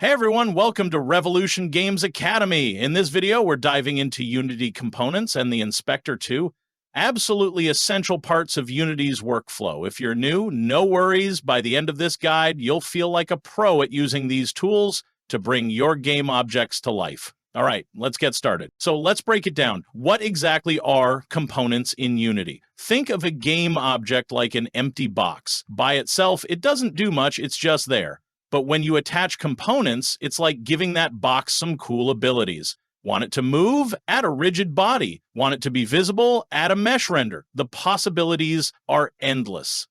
Hey everyone, welcome to Rev Games Academy. In this video, we're diving into Unity components and the Inspector 2, absolutely essential parts of Unity's workflow. If you're new, no worries. By the end of this guide, you'll feel like a pro at using these tools to bring your game objects to life. All right, let's get started. So let's break it down. What exactly are components in Unity? Think of a game object like an empty box. By itself, it doesn't do much, it's just there. But when you attach components, it's like giving that box some cool abilities. Want it to move? Add a rigid body. Want it to be visible? Add a mesh render. The possibilities are endless.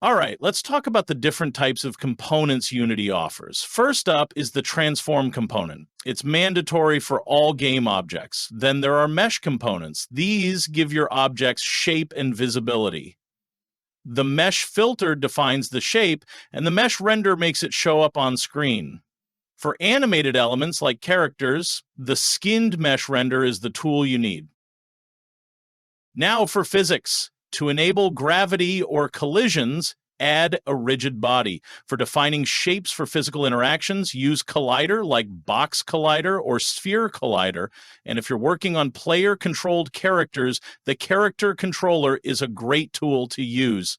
All right, let's talk about the different types of components Unity offers. First up is the transform component. It's mandatory for all game objects. Then there are mesh components. These give your objects shape and visibility. The mesh filter defines the shape, and the mesh render makes it show up on screen. For animated elements like characters, the skinned mesh render is the tool you need. Now for physics. To enable gravity or collisions, add a rigid body. For defining shapes for physical interactions, use collider like box collider or sphere collider. And if you're working on player-controlled characters, the character controller is a great tool to use.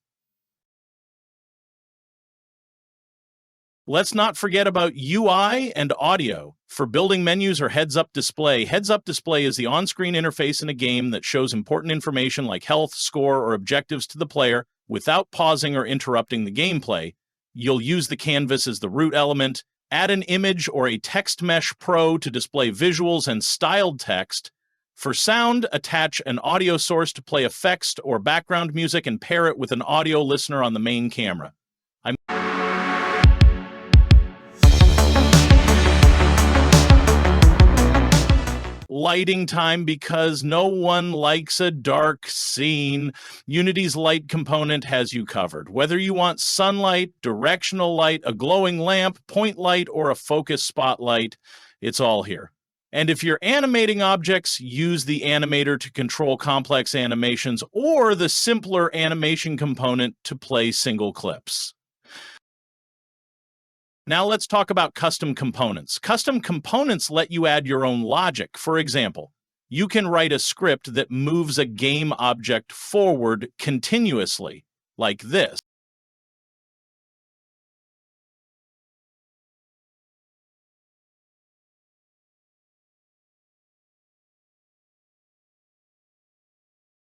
Let's not forget about UI and audio. For building menus or heads-up display, heads-up display is the on-screen interface in a game that shows important information like health, score, or objectives to the player without pausing or interrupting the gameplay. You'll use the canvas as the root element, add an image or a text mesh pro to display visuals and styled text. For sound, attach an audio source to play effects or background music and pair it with an audio listener on the main camera. Lighting time, because no one likes a dark scene. Unity's light component has you covered. Whether you want sunlight, directional light, a glowing lamp, point light, or a focus spotlight, it's all here. And if you're animating objects, use the animator to control complex animations or the simpler animation component to play single clips. Now let's talk about custom components. Custom components let you add your own logic. For example, you can write a script that moves a game object forward continuously, like this.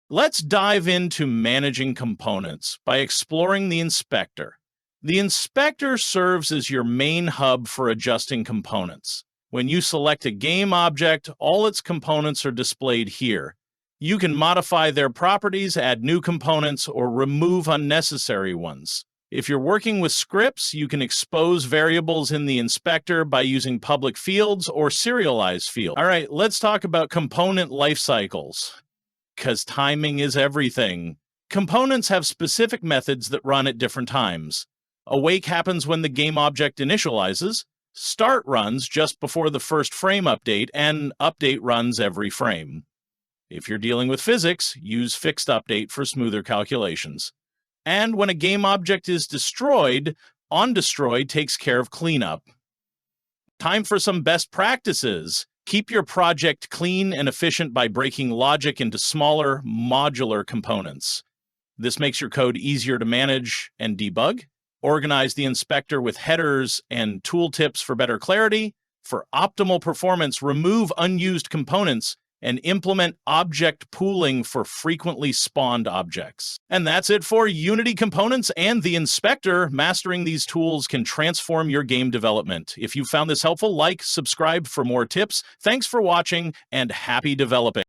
Let's dive into managing components by exploring the inspector. The inspector serves as your main hub for adjusting components. When you select a game object, all its components are displayed here. You can modify their properties, add new components, or remove unnecessary ones. If you're working with scripts, you can expose variables in the inspector by using public fields or serialized fields. All right, let's talk about component life cycles, because timing is everything. Components have specific methods that run at different times. Awake happens when the game object initializes, start runs just before the first frame update, and update runs every frame. If you're dealing with physics, use fixed update for smoother calculations. And when a game object is destroyed, onDestroy takes care of cleanup. Time for some best practices. Keep your project clean and efficient by breaking logic into smaller, modular components. This makes your code easier to manage and debug. Organize the inspector with headers and tooltips for better clarity. For optimal performance, remove unused components and implement object pooling for frequently spawned objects. And that's it for Unity components and the inspector. Mastering these tools can transform your game development. If you found this helpful, like, subscribe for more tips. Thanks for watching, and happy developing.